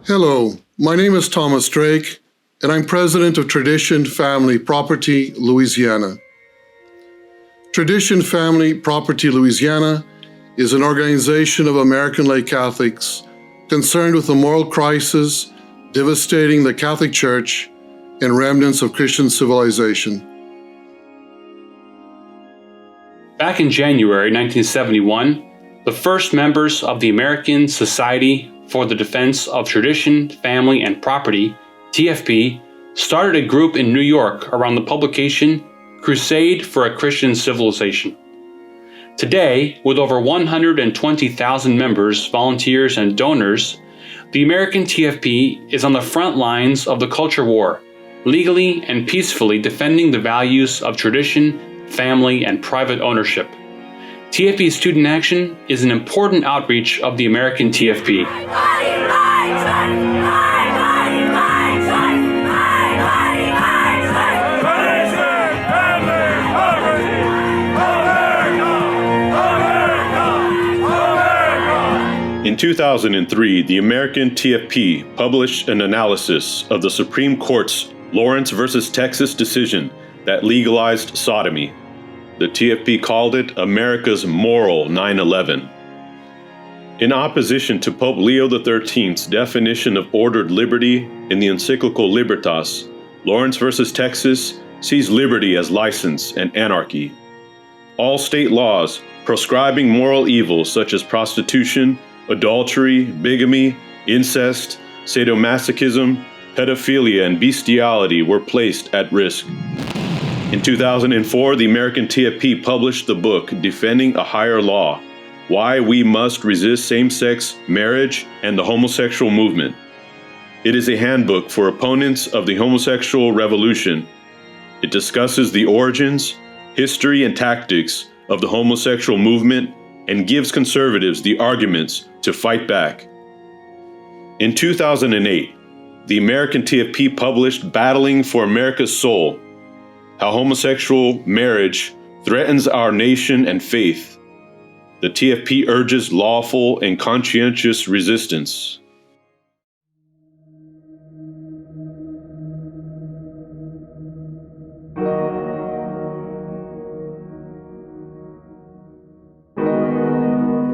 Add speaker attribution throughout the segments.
Speaker 1: Hello, my name is Thomas Drake, and I'm president of Tradition Family Property Louisiana. Tradition Family Property Louisiana is an organization of American lay Catholics concerned with the moral crisis devastating the Catholic Church and remnants of Christian civilization.
Speaker 2: Back in January 1971, the first members of the American Society for the Defense of Tradition, Family, and Property, TFP, started a group in New York around the publication Crusade for a Christian Civilization. Today, with over 120,000 members, volunteers, and donors, the American TFP is on the front lines of the culture war, legally and peacefully defending the values of tradition, family, and private ownership. TFP Student Action is an important outreach of the American TFP.
Speaker 3: In 2003, the American TFP published an analysis of the Supreme Court's Lawrence versus Texas decision that legalized sodomy. The TFP called it America's moral 9/11. In opposition to Pope Leo XIII's definition of ordered liberty in the encyclical Libertas, Lawrence versus Texas sees liberty as license and anarchy. All state laws proscribing moral evils such as prostitution, adultery, bigamy, incest, sadomasochism, pedophilia, and bestiality were placed at risk. In 2004, the American TFP published the book Defending a Higher Law: Why We Must Resist Same-Sex Marriage and the Homosexual Movement. It is a handbook for opponents of the homosexual revolution. It discusses the origins, history, and tactics of the homosexual movement and gives conservatives the arguments to fight back. In 2008, the American TFP published Battling for America's Soul: How Homosexual Marriage Threatens Our Nation and Faith. The TFP urges lawful and conscientious resistance.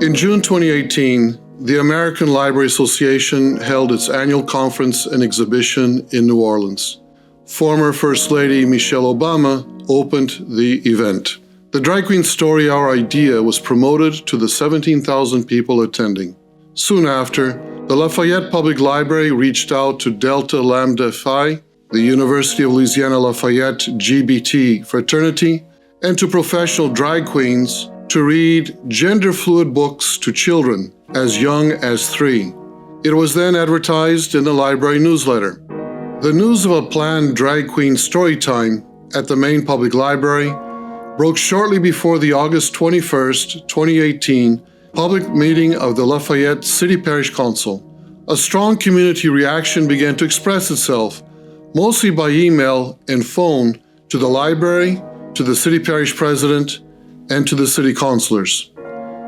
Speaker 1: In June 2018, the American Library Association held its annual conference and exhibition in New Orleans. Former First Lady Michelle Obama opened the event. The Drag Queen Story Hour idea was promoted to the 17,000 people attending. Soon after, the Lafayette Public Library reached out to Delta Lambda Phi, the University of Louisiana Lafayette GBT fraternity, and to professional drag queens to read gender-fluid books to children as young as 3. It was then advertised in the library newsletter. The news of a planned drag queen story time at the main public library broke shortly before the August 21st, 2018 public meeting of the Lafayette City Parish Council. A strong community reaction began to express itself, mostly by email and phone, to the library, to the city parish president, and to the city councilors.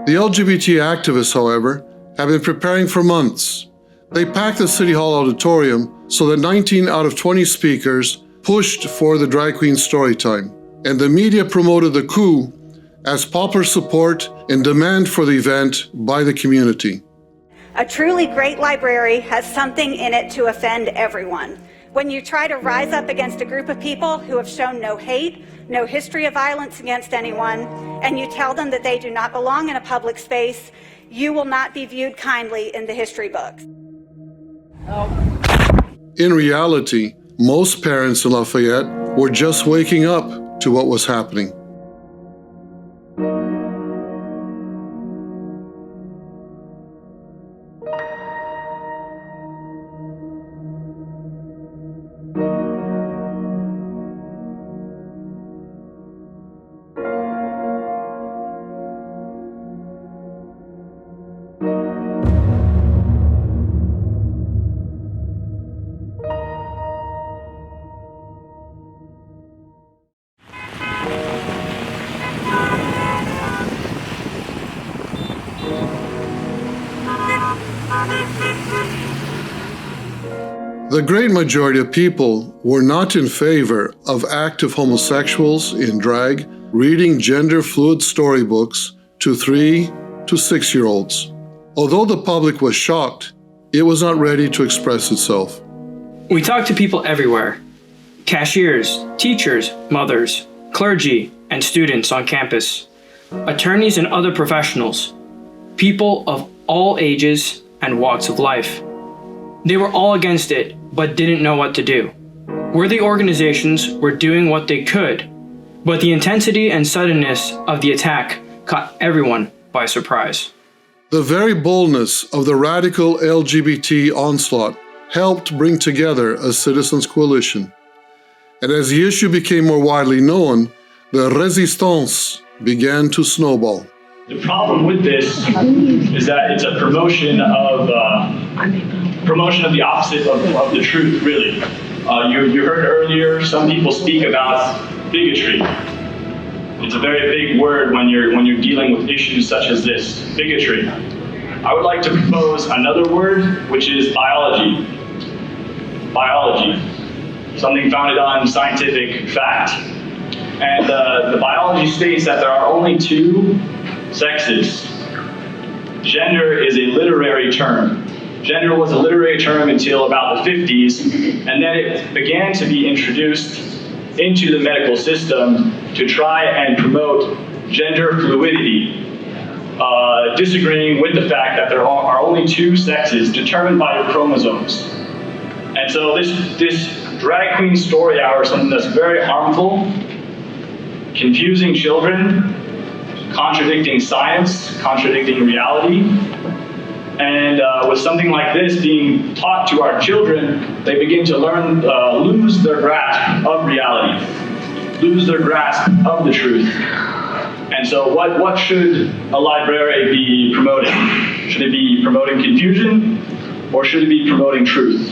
Speaker 1: The LGBT activists, however, have been preparing for months. They packed the City Hall auditorium so that 19 out of 20 speakers pushed for the drag queen story time, and the media promoted the coup as popular support and demand for the event by the community.
Speaker 4: A truly great library has something in it to offend everyone. When you try to rise up against a group of people who have shown no hate, no history of violence against anyone, and you tell them that they do not belong in a public space, you will not be viewed kindly in the history books.
Speaker 1: In reality, most parents in Lafayette were just waking up to what was happening. The great majority of people were not in favor of active homosexuals in drag reading gender-fluid storybooks to 3 to 6-year-olds. Although the public was shocked, it was not ready to express itself.
Speaker 5: We talked to people everywhere: cashiers, teachers, mothers, clergy, and students on campus, attorneys and other professionals, people of all ages and walks of life. They were all against it, but didn't know what to do. Worthy organizations were doing what they could, but the intensity and suddenness of the attack caught everyone by surprise.
Speaker 1: The very boldness of the radical LGBT onslaught helped bring together a citizens' coalition. And as the issue became more widely known, the resistance began to snowball.
Speaker 6: The problem with this is that it's a promotion of the opposite of the truth, really. You heard earlier some people speak about bigotry. It's a very big word when you're dealing with issues such as this, bigotry. I would like to propose another word, which is biology. Biology, something founded on scientific fact. And the biology states that there are only two sexes. Gender is a literary term. Gender was a literary term until about the 50s, and then it began to be introduced into the medical system to try and promote gender fluidity, disagreeing with the fact that there are only two sexes determined by your chromosomes. And so this drag queen story hour is something that's very harmful, confusing children, contradicting science, contradicting reality. And with something like this being taught to our children, they begin to lose their grasp of reality, lose their grasp of the truth. And so what should a library be promoting? Should it be promoting confusion, or should it be promoting truth?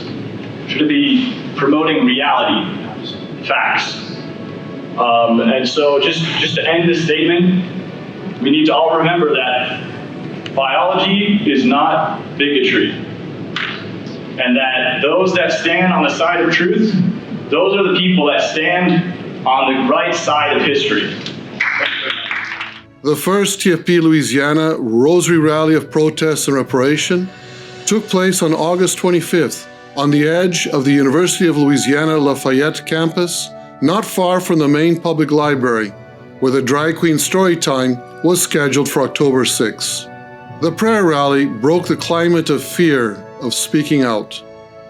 Speaker 6: Should it be promoting reality, facts? And so just to end this statement, we need to all remember that biology is not bigotry, and that those that stand on the side of truth, those are the people that stand on the right side of history.
Speaker 1: The first TFP Louisiana Rosary Rally of Protest and Reparation took place on August 25th on the edge of the University of Louisiana Lafayette campus, not far from the main public library, where the Drag Queen Storytime was scheduled for October 6. The prayer rally broke the climate of fear of speaking out.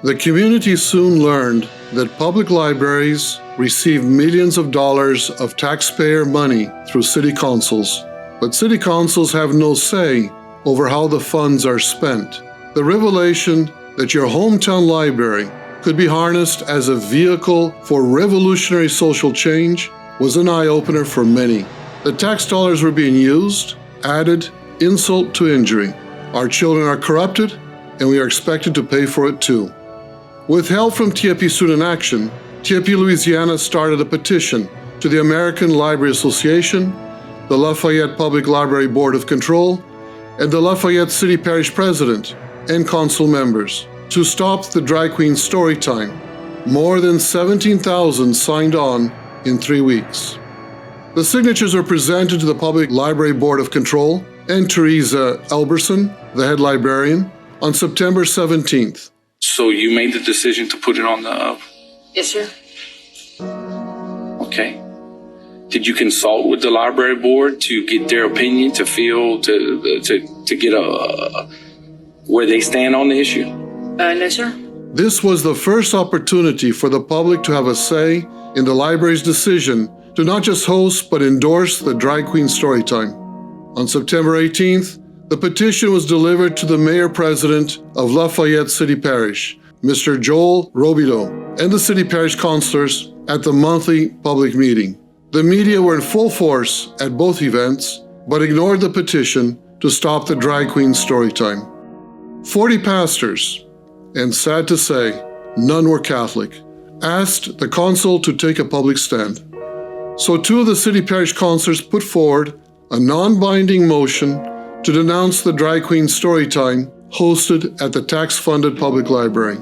Speaker 1: The community soon learned that public libraries receive millions of dollars of taxpayer money through city councils, but city councils have no say over how the funds are spent. The revelation that your hometown library could be harnessed as a vehicle for revolutionary social change was an eye-opener for many. The tax dollars were being used, added insult to injury. Our children are corrupted, and we are expected to pay for it too. With help from TFP Student Action, TFP Louisiana started a petition to the American Library Association, the Lafayette Public Library Board of Control, and the Lafayette City Parish President and Council members to stop the Drag Queen Storytime. More than 17,000 signed on in 3 weeks. The signatures were presented to the Public Library Board of Control and Teresa Elberson, the head librarian, on September 17th.
Speaker 7: So you made the decision to put it on the...
Speaker 8: Yes, sir.
Speaker 7: Okay. Did you consult with the library board to get their opinion, to feel, to get where they stand on the issue?
Speaker 8: No, sir.
Speaker 1: This was the first opportunity for the public to have a say in the library's decision to not just host but endorse the Drag Queen Storytime. On September 18th, the petition was delivered to the mayor-president of Lafayette City Parish, Mr. Joel Robideau, and the city parish councilors at the monthly public meeting. The media were in full force at both events, but ignored the petition to stop the Drag Queen Storytime. 40 pastors, and sad to say, none were Catholic, asked the council to take a public stand. So 2 of the city parish councilors put forward a non-binding motion to denounce the Drag Queen Storytime hosted at the tax-funded public library.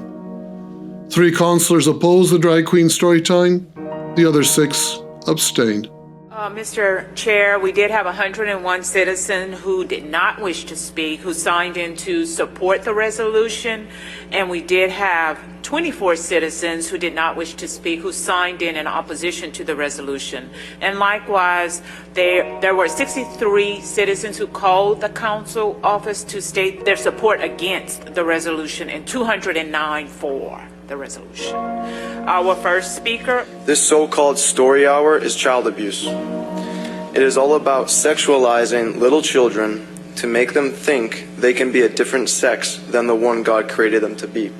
Speaker 1: 3 counselors opposed the drag queen story time. The other 6 abstained.
Speaker 8: Mr. Chair, we did have 101 citizens who did not wish to speak, who signed in to support the resolution, and we did have 24 citizens who did not wish to speak, who signed in opposition to the resolution. And likewise, there were 63 citizens who called the council office to state their support against the resolution, and 209 for the resolution. Our first speaker.
Speaker 9: This so-called story hour is child abuse. It is all about sexualizing little children to make them think they can be a different sex than the one God created them to be.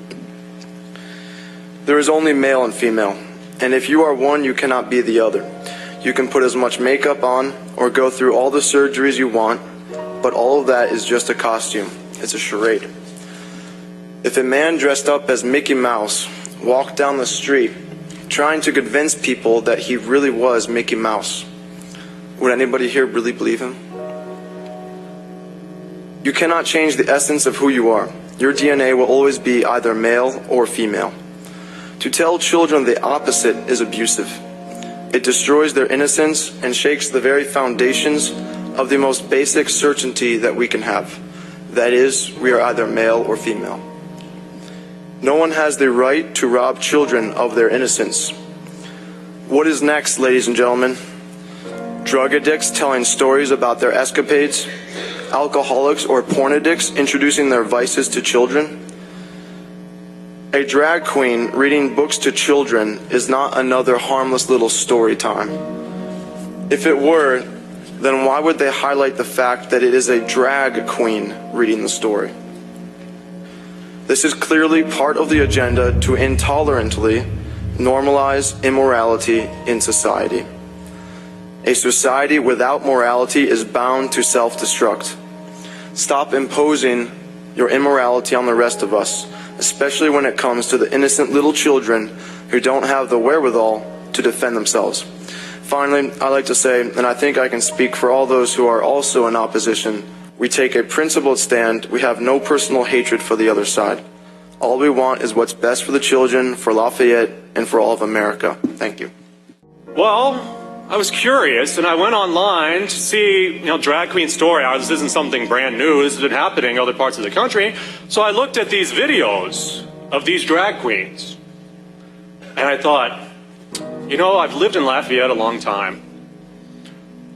Speaker 9: There is only male and female, and if you are one, you cannot be the other. You can put as much makeup on or go through all the surgeries you want, but all of that is just a costume. It's a charade. If a man dressed up as Mickey Mouse walked down the street trying to convince people that he really was Mickey Mouse, would anybody here really believe him? You cannot change the essence of who you are. Your DNA will always be either male or female. To tell children the opposite is abusive. It destroys their innocence and shakes the very foundations of the most basic certainty that we can have. That is, we are either male or female. No one has the right to rob children of their innocence. What is next, ladies and gentlemen? Drug addicts telling stories about their escapades? Alcoholics or porn addicts introducing their vices to children? A drag queen reading books to children is not another harmless little story time. If it were, then why would they highlight the fact that it is a drag queen reading the story? This is clearly part of the agenda to intolerantly normalize immorality in society. A society without morality is bound to self-destruct. Stop imposing your immorality on the rest of us, especially when it comes to the innocent little children who don't have the wherewithal to defend themselves. Finally, I'd like to say, and I think I can speak for all those who are also in opposition, we take a principled stand. We have no personal hatred for the other side. All we want is what's best for the children, for Lafayette, and for all of America. Thank you.
Speaker 10: Well, I was curious, and I went online to see, drag queen story hours. This isn't something brand new. This has been happening in other parts of the country. So I looked at these videos of these drag queens, and I thought, I've lived in Lafayette a long time.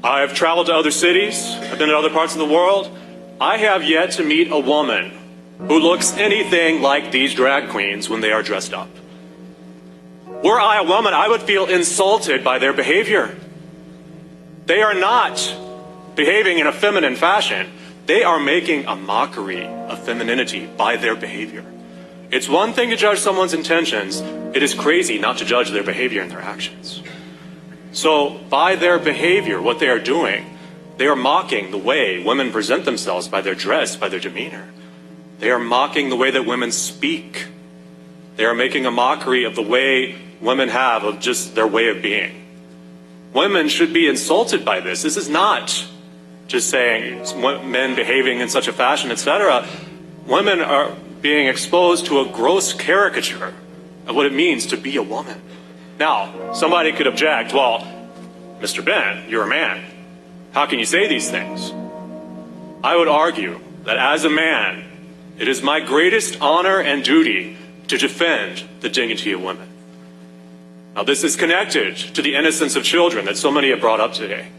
Speaker 10: I've traveled to other cities. I've been to other parts of the world. I have yet to meet a woman who looks anything like these drag queens when they are dressed up. Were I a woman, I would feel insulted by their behavior. They are not behaving in a feminine fashion. They are making a mockery of femininity by their behavior. It's one thing to judge someone's intentions. It is crazy not to judge their behavior and their actions. So by their behavior, what they are doing, they are mocking the way women present themselves by their dress, by their demeanor. They are mocking the way that women speak. They are making a mockery of the way women have of just their way of being. Women should be insulted by this. This is not just saying men behaving in such a fashion, etc. Women are being exposed to a gross caricature of what it means to be a woman. Now, somebody could object, well, Mr. Ben, you're a man. How can you say these things? I would argue that as a man, it is my greatest honor and duty to defend the dignity of women. Now, this is connected to the innocence of children that so many have brought up today.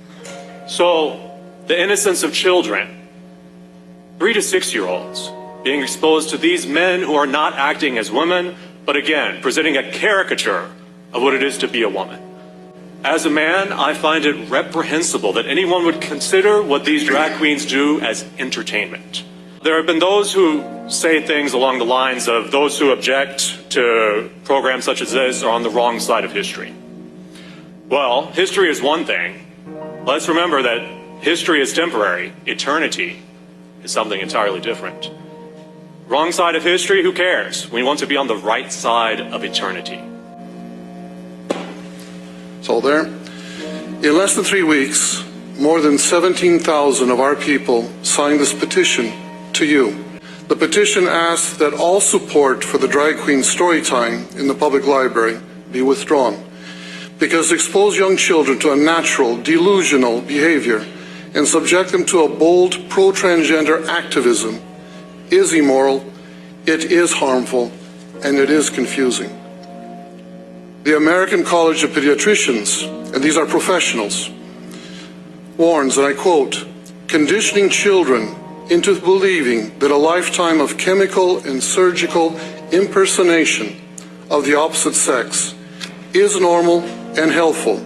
Speaker 10: So, the innocence of children, 3 to 6-year-olds, being exposed to these men who are not acting as women, but again, presenting a caricature of what it is to be a woman. As a man, I find it reprehensible that anyone would consider what these drag queens do as entertainment. There have been those who say things along the lines of those who object to programs such as this are on the wrong side of history. Well, history is one thing. Let's remember that history is temporary. Eternity is something entirely different. Wrong side of history, who cares? We want to be on the right side of eternity.
Speaker 1: It's all there. In less than 3 weeks, more than 17,000 of our people signed this petition to you. The petition asks that all support for the drag queen story time in the public library be withdrawn because to expose young children to unnatural, delusional behavior and subject them to a bold pro-transgender activism is immoral, it is harmful, and it is confusing. The American College of Pediatricians, and these are professionals, warns, and I quote, "Conditioning children into believing that a lifetime of chemical and surgical impersonation of the opposite sex is normal and healthful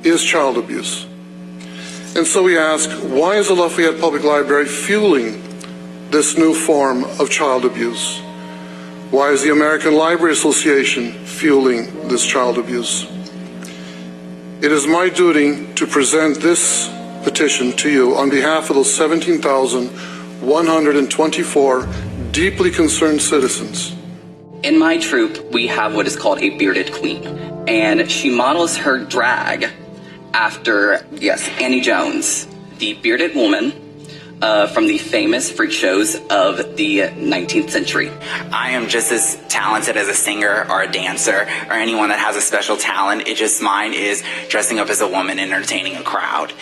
Speaker 1: is child abuse." And so we ask, why is the Lafayette Public Library fueling this new form of child abuse? Why is the American Library Association fueling this child abuse? It is my duty to present this petition to you on behalf of those 17,124 deeply concerned citizens.
Speaker 11: In my troupe, we have what is called a bearded queen, and she models her drag after, yes, Annie Jones, the bearded woman from the famous freak shows of the 19th century.
Speaker 12: I am just as talented as a singer or a dancer or anyone that has a special talent. Mine is dressing up as a woman and entertaining a crowd.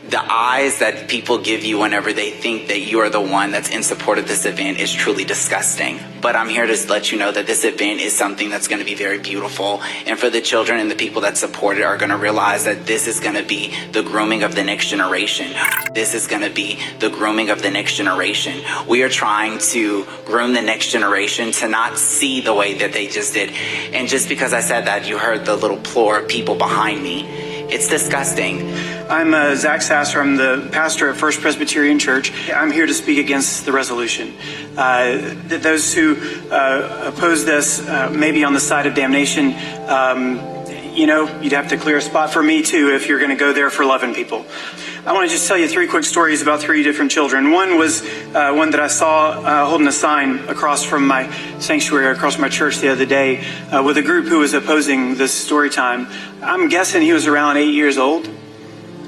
Speaker 12: The eyes that people give you whenever they think that you are the one that's in support of this event is truly disgusting. But I'm here to let you know that this event is something that's going to be very beautiful. And for the children and the people that support it are going to realize that this is going to be the grooming of the next generation. This is going to be the grooming of the next generation. We are trying to groom the next generation to not see the way that they just did. And just because I said that, you heard the little plure of people behind me. It's disgusting.
Speaker 13: I'm Zach Sasser. I'm the pastor at First Presbyterian Church. I'm here to speak against the resolution. Those who oppose this may be on the side of damnation. You'd have to clear a spot for me too if you're going to go there for loving people. I want to just tell you 3 quick stories about 3 different children. One was one that I saw holding a sign across from my sanctuary, across my church the other day, with a group who was opposing this story time. I'm guessing he was around 8 years old,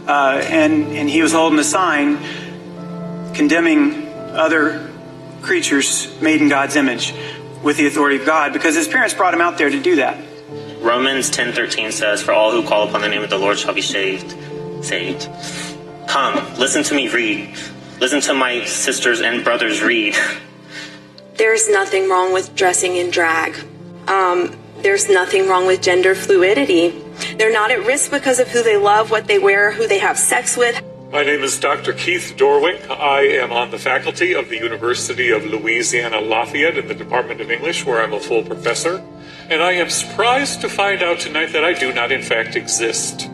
Speaker 13: and he was holding a sign condemning other creatures made in God's image with the authority of God, because his parents brought him out there to do that.
Speaker 14: Romans 10:13 says, "For all who call upon the name of the Lord shall be saved." Come, listen to me read. Listen to my sisters and brothers read.
Speaker 15: There's nothing wrong with dressing in drag. There's nothing wrong with gender fluidity. They're not at risk because of who they love, what they wear, who they have sex with.
Speaker 16: My name is Dr. Keith Dorwink. I am on the faculty of the University of Louisiana, Lafayette in the Department of English, where I'm a full professor. And I am surprised to find out tonight that I do not, in fact, exist.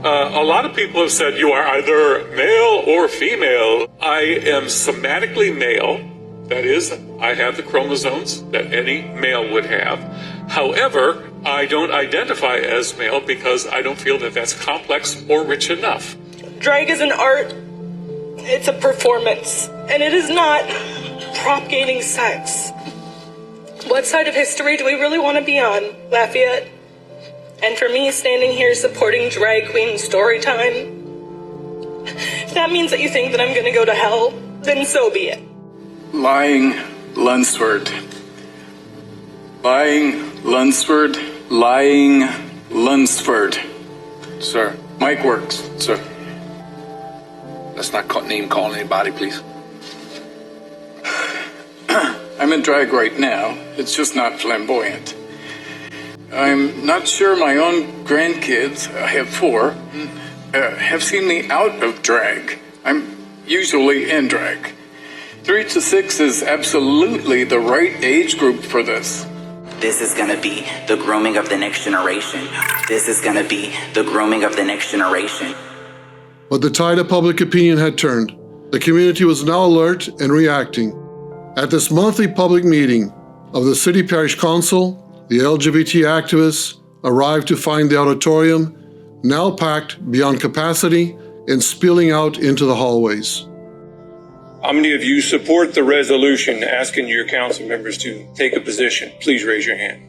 Speaker 16: A lot of people have said you are either male or female. I am somatically male. That is, I have the chromosomes that any male would have. However, I don't identify as male because I don't feel that that's complex or rich enough.
Speaker 17: Drag is an art. It's a performance. And it is not propagating sex. What side of history do we really want to be on, Lafayette? And for me, standing here supporting drag queen story time, if that means that you think that I'm going to go to hell, then so be it.
Speaker 18: Lying Lunsford. Lying Lunsford. Lying Lunsford. Sir. Mic works, sir.
Speaker 19: Let's not name call anybody, please.
Speaker 18: I'm in drag right now. It's just not flamboyant. I'm not sure my own grandkids, I have 4, have seen me out of drag. I'm usually in drag. 3 to 6 is absolutely the right age group for this.
Speaker 12: This is going to be the grooming of the next generation. This is going to be the grooming of the next generation.
Speaker 1: But the tide of public opinion had turned. The community was now alert and reacting. At this monthly public meeting of the City Parish Council, the LGBT activists arrived to find the auditorium now packed beyond capacity and spilling out into the hallways.
Speaker 20: How many of you support the resolution asking your council members to take a position? Please raise your hand.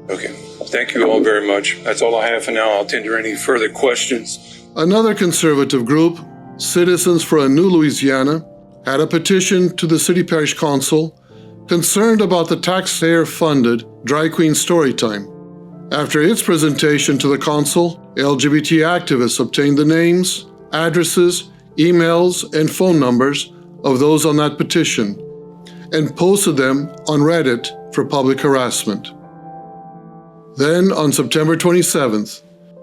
Speaker 20: Okay, thank you all very much. That's all I have for now. I'll tender any further questions.
Speaker 1: Another conservative group, Citizens for a New Louisiana, had a petition to the city parish council concerned about the taxpayer-funded Drag Queen Storytime. After its presentation to the council, LGBT activists obtained the names, addresses, emails, and phone numbers of those on that petition and posted them on Reddit for public harassment. Then, on September 27th,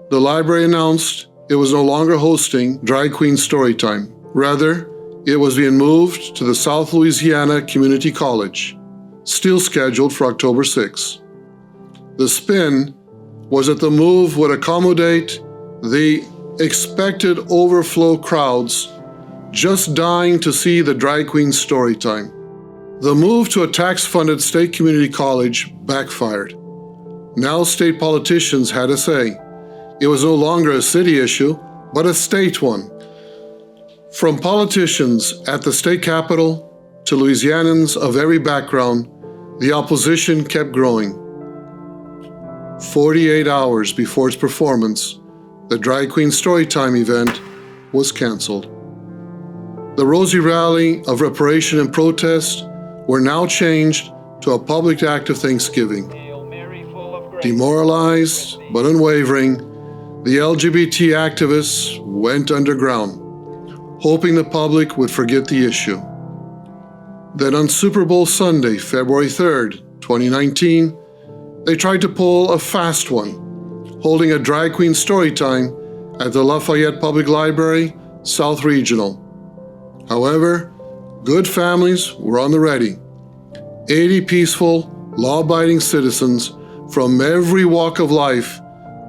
Speaker 1: the library announced it was no longer hosting Drag Queen Storytime. Rather, it was being moved to the South Louisiana Community College, still scheduled for October 6. The spin was that the move would accommodate the expected overflow crowds just dying to see the Drag Queen Storytime. The move to a tax-funded state community college backfired. Now state politicians had a say. It was no longer a city issue, but a state one. From politicians at the state capitol to Louisianans of every background, the opposition kept growing. 48 hours before its performance, the Drag Queen Storytime event was canceled. The Rosie Rally of reparation and protest were now changed to a public act of thanksgiving. Demoralized but unwavering, the LGBT activists went underground, hoping the public would forget the issue. Then on Super Bowl Sunday, February 3rd, 2019, they tried to pull a fast one, holding a Drag Queen Storytime at the Lafayette Public Library, South Regional. However, good families were on the ready. 80 peaceful, law-abiding citizens from every walk of life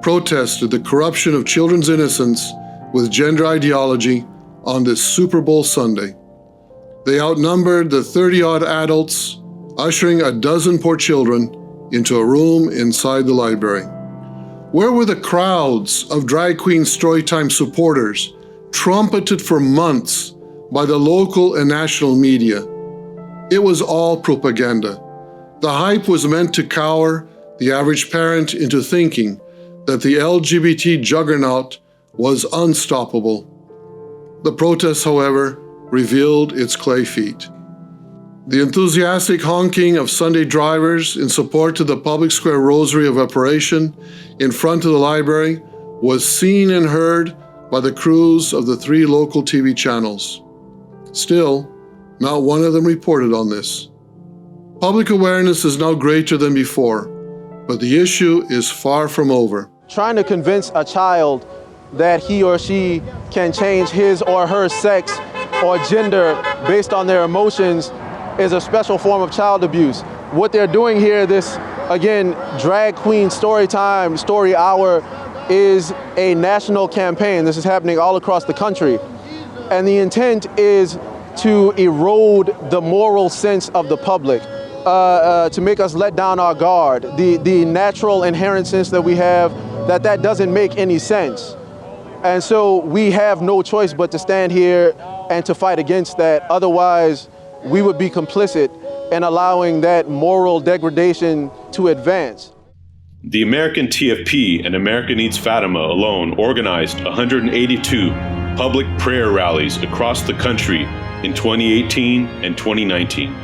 Speaker 1: protested the corruption of children's innocence with gender ideology on this Super Bowl Sunday. They outnumbered the 30-odd adults, ushering a dozen poor children into a room inside the library. Where were the crowds of Drag Queen Storytime supporters, trumpeted for months by the local and national media? It was all propaganda. The hype was meant to cower the average parent into thinking that the LGBT juggernaut was unstoppable. The protest, however, revealed its clay feet. The enthusiastic honking of Sunday drivers in support to the public square rosary of reparation in front of the library was seen and heard by the crews of the 3 local TV channels. Still, not one of them reported on this. Public awareness is now greater than before, but the issue is far from over.
Speaker 21: Trying to convince a child that he or she can change his or her sex or gender based on their emotions is a special form of child abuse. What they're doing here, this, again, Drag Queen Storytime, Story Hour, is a national campaign. This is happening all across the country. And the intent is to erode the moral sense of the public, to make us let down our guard, the natural inherent sense that we have, that doesn't make any sense. And so we have no choice but to stand here and to fight against that. Otherwise, we would be complicit in allowing that moral degradation to advance.
Speaker 3: The American TFP and America Needs Fatima alone organized 182 public prayer rallies across the country in 2018 and 2019.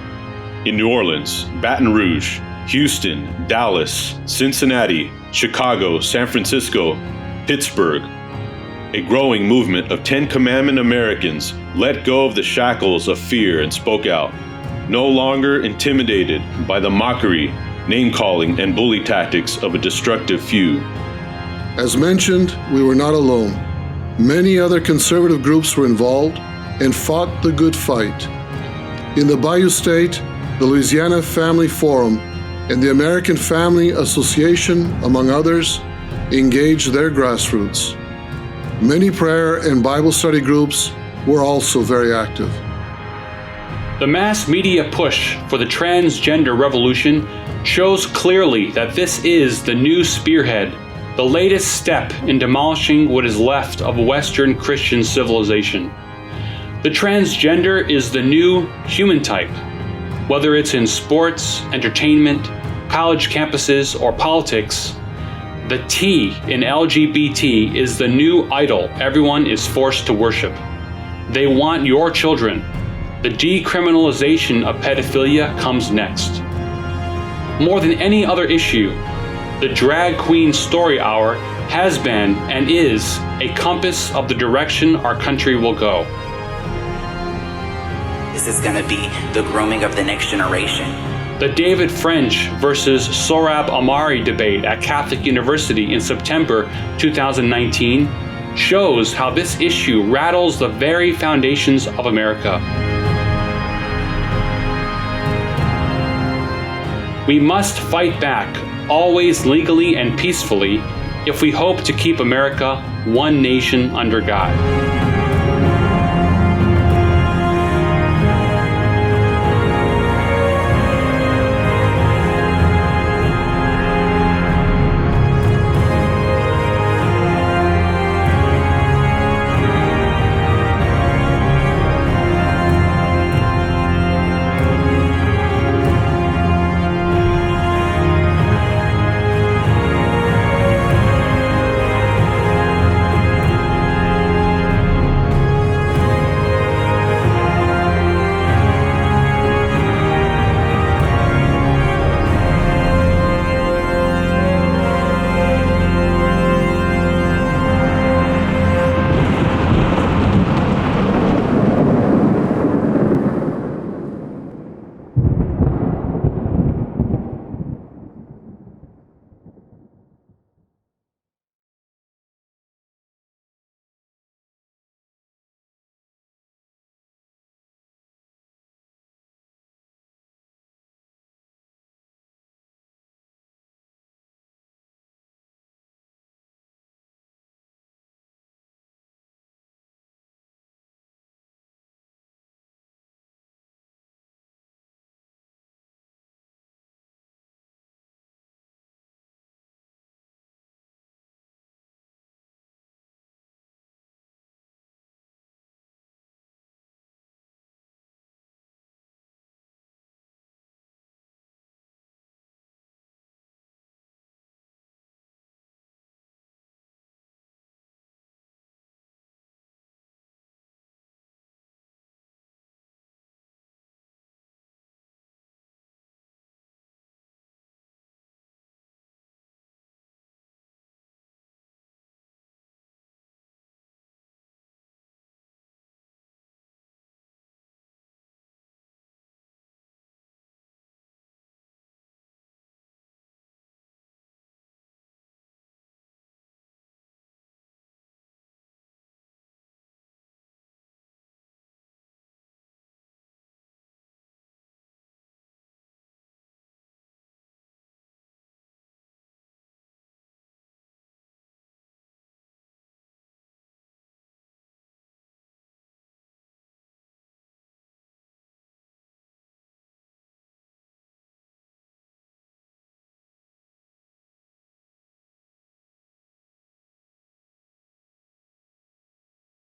Speaker 3: In New Orleans, Baton Rouge, Houston, Dallas, Cincinnati, Chicago, San Francisco, Pittsburgh, a growing movement of 10 Commandment Americans let go of the shackles of fear and spoke out, no longer intimidated by the mockery, name-calling, and bully tactics of a destructive few.
Speaker 1: As mentioned, we were not alone. Many other conservative groups were involved and fought the good fight. In the Bayou State, the Louisiana Family Forum and the American Family Association, among others, engaged their grassroots. Many prayer and Bible study groups were also very active.
Speaker 2: The mass media push for the transgender revolution shows clearly that this is the new spearhead, the latest step in demolishing what is left of Western Christian civilization. The transgender is the new human type. Whether it's in sports, entertainment, college campuses, or politics, the T in LGBT is the new idol everyone is forced to worship. They want your children, The decriminalization of pedophilia comes next. More than any other issue, the Drag Queen Story Hour has been and is a compass of the direction our country will go.
Speaker 12: This is going to be the grooming of the next generation.
Speaker 2: The David French versus Sohrab Ahmari debate at Catholic University in September 2019 shows how this issue rattles the very foundations of America. We must fight back, always legally and peacefully, if we hope to keep America one nation under God.